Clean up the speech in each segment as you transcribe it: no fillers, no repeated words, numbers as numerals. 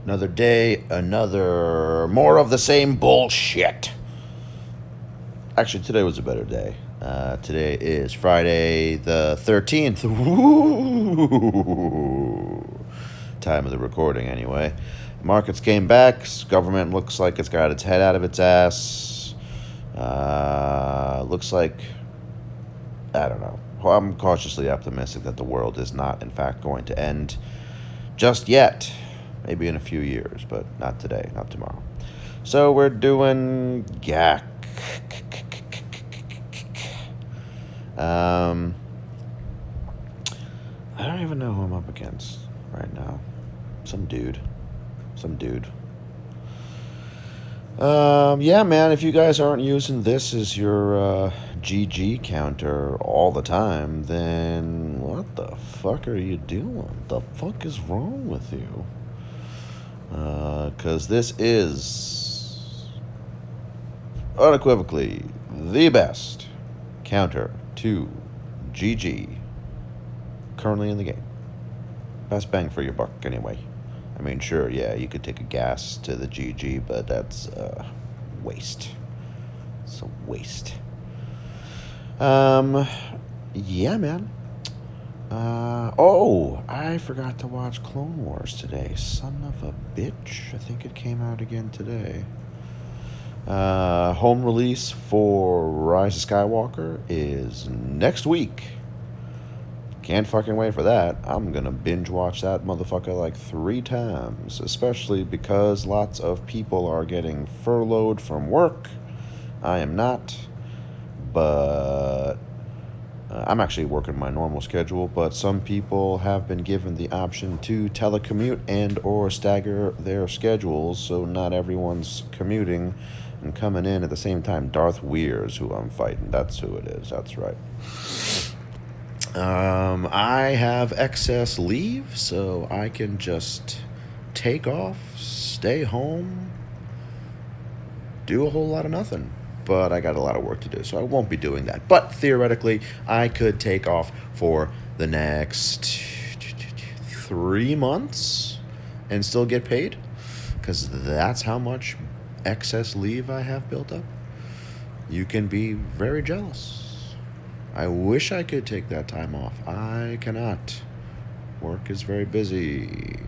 Another day, another more of the same bullshit. Actually, today was a better day. Today is Friday the 13th. Ooh. Time of the recording, anyway. Markets came back. Government looks like it's got its head out of its ass. Looks like, I don't know. I'm cautiously optimistic that the world is not, in fact, going to end just yet. Maybe in a few years, but not today, not tomorrow. So we're doing GAC. I don't even know who I'm up against right now. Some dude. Yeah, man, if you guys aren't using this as your GG counter all the time, then what the fuck are you doing? The fuck is wrong with you? Because this is unequivocally the best counter to GG currently in the game. Best bang for your buck, anyway. I mean, sure, yeah, you could take a gas to the GG, but that's waste. It's a waste. Yeah, man. I forgot to watch Clone Wars today. Son of a bitch. I think it came out again today. Home release for Rise of Skywalker is next week. Can't fucking wait for that. I'm gonna binge watch that motherfucker like 3 times, especially because lots of people are getting furloughed from work. I am not, but I'm actually working my normal schedule, but some people have been given the option to telecommute and or stagger their schedules, so not everyone's commuting and coming in at the same time. DarthWeir is who I'm fighting. That's who it is. That's right. I have excess leave, so I can just take off, stay home, do a whole lot of nothing. But I got a lot of work to do, so I won't be doing that. But theoretically, I could take off for the next 3 months and still get paid, because that's how much excess leave I have built up. You can be very jealous. I wish I could take that time off. I cannot. Work is very busy.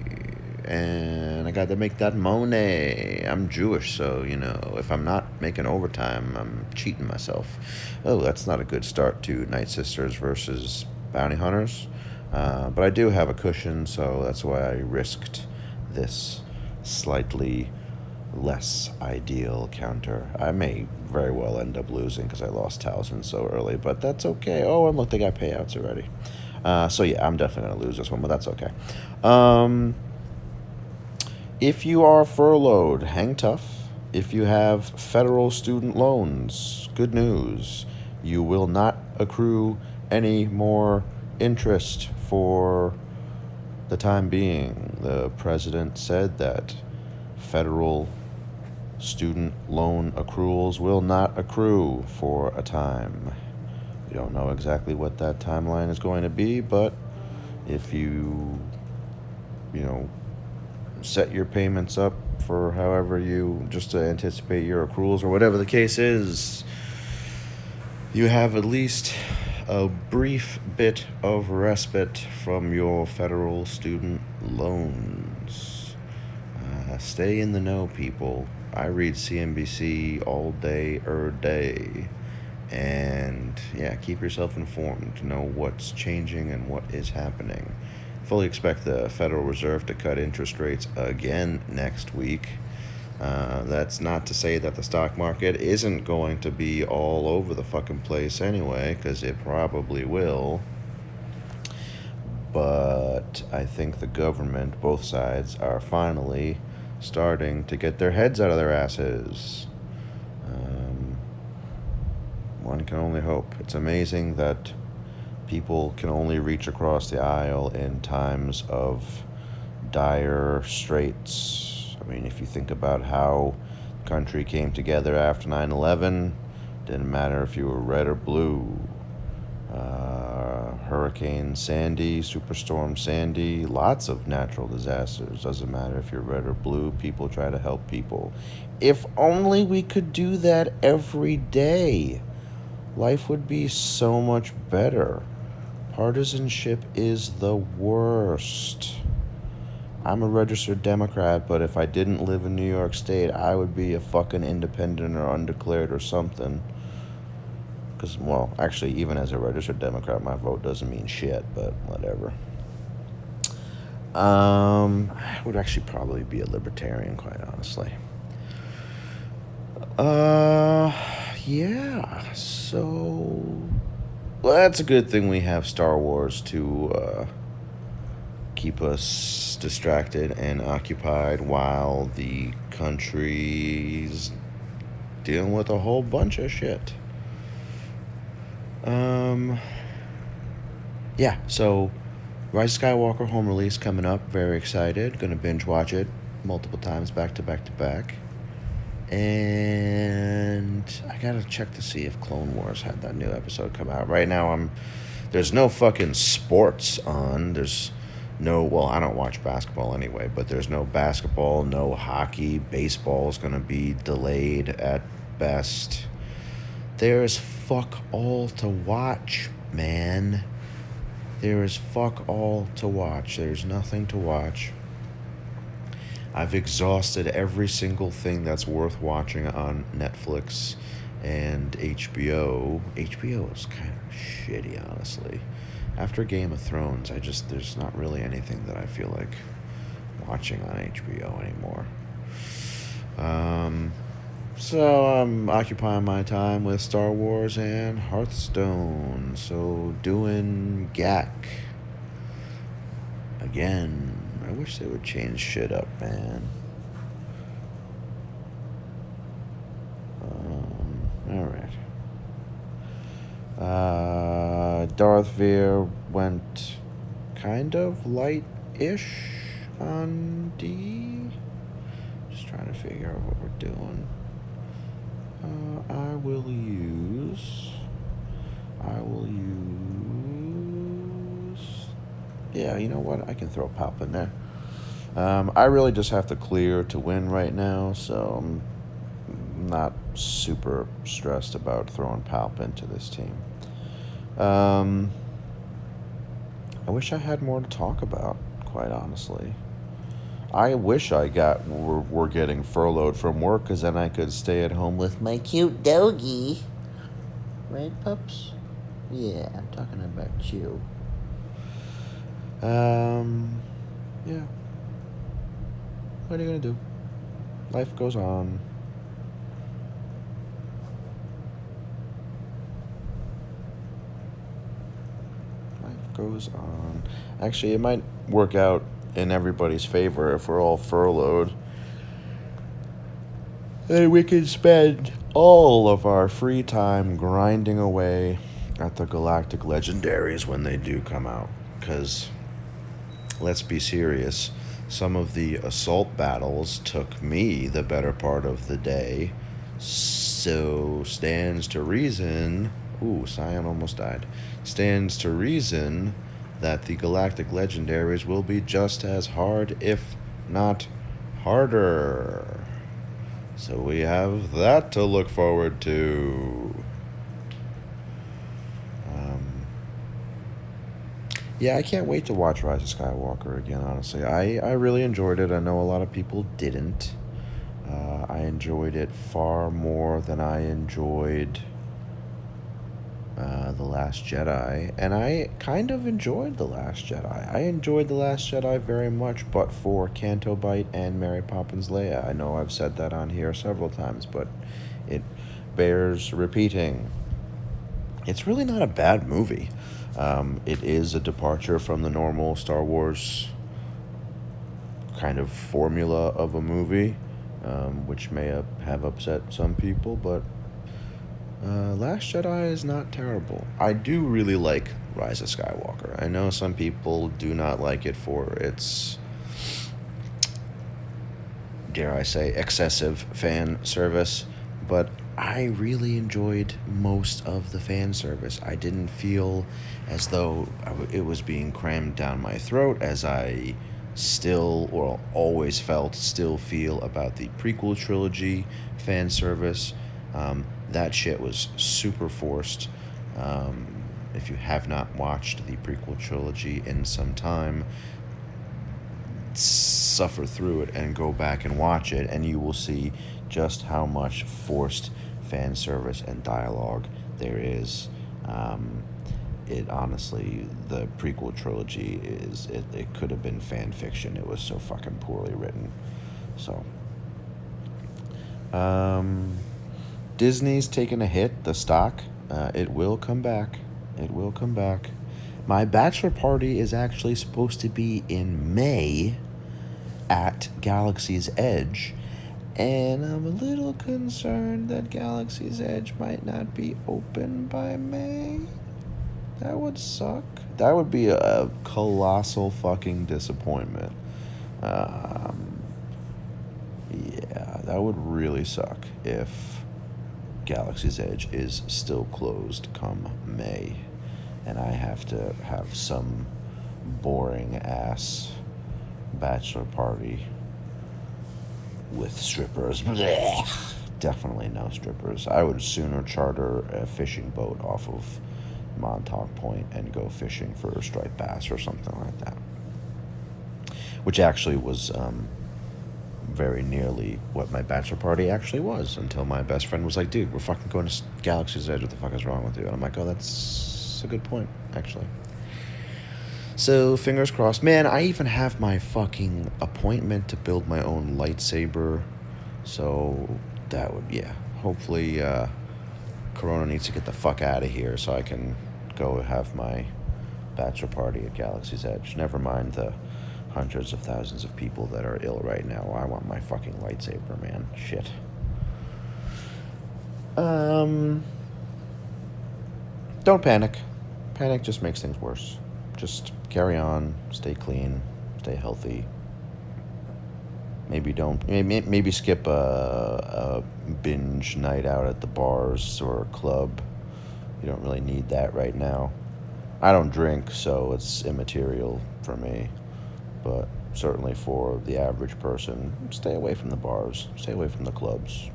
And I got to make that money. I'm Jewish, so, if I'm not making overtime, I'm cheating myself. Oh, that's not a good start to Night Sisters versus Bounty Hunters. But I do have a cushion, so that's why I risked this slightly less ideal counter. I may very well end up losing because I lost Towson so early, but that's okay. Oh, and look, they got payouts already. So yeah, I'm definitely going to lose this one, but that's okay. If you are furloughed, hang tough. If you have federal student loans, good news. You will not accrue any more interest for the time being. The president said that federal student loan accruals will not accrue for a time. We don't know exactly what that timeline is going to be, but if you set your payments up for however just to anticipate your accruals or whatever the case is, you have at least a brief bit of respite from your federal student loans. Stay in the know, people. I read CNBC all day, day. And yeah, keep yourself informed to know what's changing and what is happening. Fully expect the Federal Reserve to cut interest rates again next week. That's not to say that the stock market isn't going to be all over the fucking place anyway, because it probably will. But I think the government, both sides, are finally starting to get their heads out of their asses. One can only hope. It's amazing that people can only reach across the aisle in times of dire straits. I mean, if you think about how the country came together after 9/11, didn't matter if you were red or blue. Hurricane Sandy, Superstorm Sandy, lots of natural disasters. Doesn't matter if you're red or blue, people try to help people. If only we could do that every day, life would be so much better. Partisanship is the worst. I'm a registered Democrat, but if I didn't live in New York State, I would be a fucking independent or undeclared or something. Because, well, actually, even as a registered Democrat, my vote doesn't mean shit, but whatever. I would actually probably be a libertarian, quite honestly. Yeah, so... Well, that's a good thing we have Star Wars to, keep us distracted and occupied while the country's dealing with a whole bunch of shit. Yeah, so Rise of Skywalker home release coming up. Very excited. Gonna binge watch it multiple times back to back to back. And I gotta check to see if Clone Wars had that new episode come out. Right now there's no fucking sports on. There's no, well, I don't watch basketball anyway, but there's no basketball, no hockey. Baseball is gonna be delayed at best. There's fuck all to watch, man. There is fuck all to watch. There's nothing to watch. I've exhausted every single thing that's worth watching on Netflix and HBO. HBO is kind of shitty, honestly. After Game of Thrones, there's not really anything that I feel like watching on HBO anymore. So I'm occupying my time with Star Wars and Hearthstone. So doing GAC. Again, I wish they would change shit up, man. Alright. DarthWeir went kind of light-ish on D. Just trying to figure out what we're doing. I will use... Yeah, you know what? I can throw Palp in there. I really just have to clear to win right now, so I'm not super stressed about throwing Palp into this team. I wish I had more to talk about, quite honestly. I wish we're getting furloughed from work, because then I could stay at home with my cute doggy. Right, pups? Yeah, I'm talking about you. Yeah. What are you gonna do? Life goes on. Life goes on. Actually, it might work out in everybody's favor if we're all furloughed. And we can spend all of our free time grinding away at the Galactic Legendaries when they do come out. Because, let's be serious, some of the assault battles took me the better part of the day. So, stands to reason... Ooh, Scion almost died. Stands to reason that the Galactic Legendaries will be just as hard, if not harder. So we have that to look forward to. Yeah, I can't wait to watch Rise of Skywalker again, honestly. I really enjoyed it. I know a lot of people didn't. I enjoyed it far more than I enjoyed The Last Jedi. And I kind of enjoyed The Last Jedi. I enjoyed The Last Jedi very much, but for Canto Bight and Mary Poppins Leia. I know I've said that on here several times, but it bears repeating. It's really not a bad movie. It is a departure from the normal Star Wars kind of formula of a movie, which may have upset some people, but Last Jedi is not terrible. I do really like Rise of Skywalker. I know some people do not like it for its, dare I say, excessive fan service, but I really enjoyed most of the fan service. I didn't feel as though it was being crammed down my throat as I still, or always still feel about the prequel trilogy fan service. That shit was super forced. If you have not watched the prequel trilogy in some time, suffer through it and go back and watch it, and you will see just how much forced fan service and dialogue there is. It honestly, the prequel trilogy it could have been fan fiction. It was so fucking poorly written. So, Disney's taking a hit. The stock, it will come back. It will come back. My bachelor party is actually supposed to be in May at Galaxy's Edge, and I'm a little concerned that Galaxy's Edge might not be open by May. That would suck. That would be a colossal fucking disappointment. Yeah, that would really suck if Galaxy's Edge is still closed come May, and I have to have some boring ass bachelor party with strippers. Blech. Definitely no strippers. I would sooner charter a fishing boat off of Montauk Point and go fishing for striped bass or something like that, which actually was very nearly what my bachelor party actually was, until my best friend was like, dude, we're fucking going to Galaxy's Edge, what the fuck is wrong with you? And I'm like, oh, that's a good point, actually. So, fingers crossed. Man, I even have my fucking appointment to build my own lightsaber. So, that would, yeah. Hopefully, Corona needs to get the fuck out of here so I can go have my bachelor party at Galaxy's Edge. Never mind the hundreds of thousands of people that are ill right now. I want my fucking lightsaber, man. Shit. Don't panic. Panic just makes things worse. Just carry on, stay clean, stay healthy. Maybe skip a binge night out at the bars or a club. You don't really need that right now. I don't drink, so it's immaterial for me. But certainly for the average person, stay away from the bars, stay away from the clubs.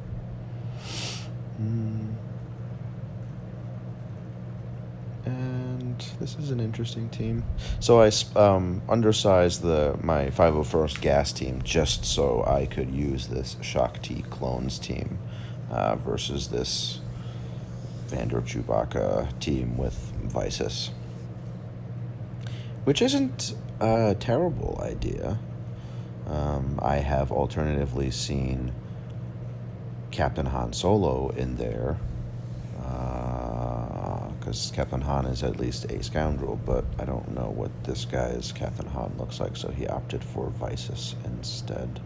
And this is an interesting team. So I undersized my 501st gas team just so I could use this Shakti clones team versus this Vander Chewbacca team with Visus, which isn't a terrible idea. I have alternatively seen Captain Han Solo in there, because Captain Han is at least a scoundrel, but I don't know what this guy's Captain Han looks like, so he opted for Visus instead.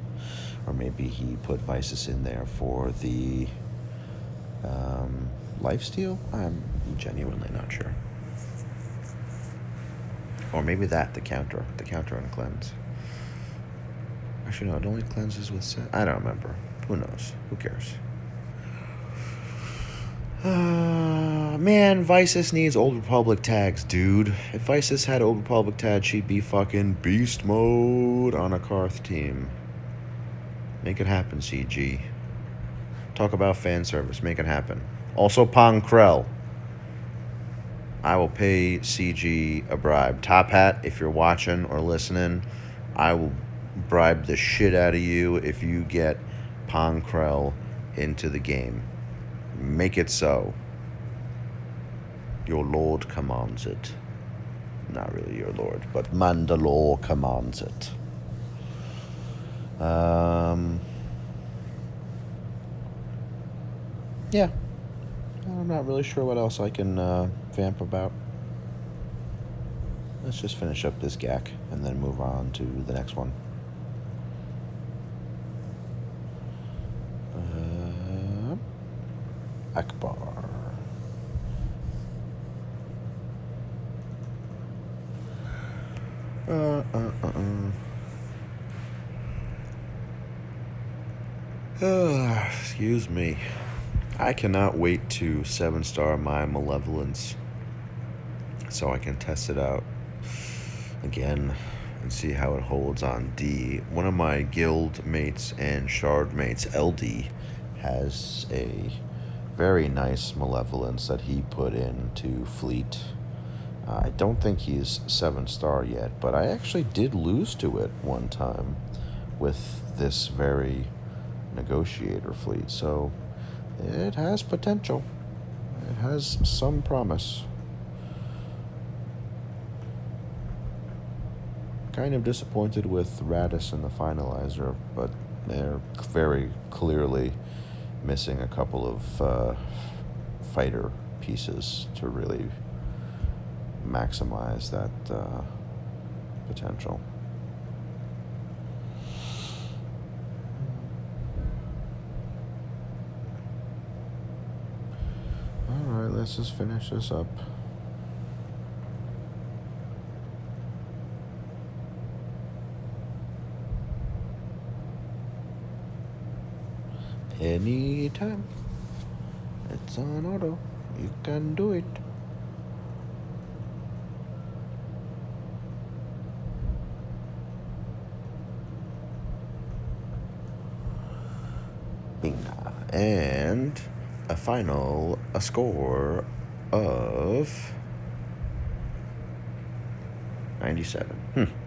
Or maybe he put Visus in there for the lifesteal? I'm genuinely not sure. Or maybe the counter and cleanse. Actually, no, it only cleanses with I don't remember. Who knows? Who cares? Man, Visus needs Old Republic tags, dude. If Visus had Old Republic tags, she'd be fucking beast mode on a Karth team. Make it happen, CG. Talk about fan service. Make it happen. Also, Pong Krell. I will pay CG a bribe. Top Hat, if you're watching or listening, I will bribe the shit out of you if you get Pong Krell into the game. Make it so. Your lord commands it. Not really your lord, but Mandalore commands it. Yeah. I'm not really sure what else I can vamp about. Let's just finish up this GAC and then move on to the next one. Akbar. Excuse me. I cannot wait to 7-star my Malevolence so I can test it out again and see how it holds on D. One of my guild mates and shard mates, LD, has a very nice Malevolence that he put into Fleet. I don't think he's 7-star yet, but I actually did lose to it one time with this very negotiator fleet, so it has potential. It has some promise. Kind of disappointed with Radis in the finalizer, but they're very clearly missing a couple of fighter pieces to really maximize that potential. Alright, let's just finish this up. Anytime. It's on auto. You can do it. Binga. And a score of 97.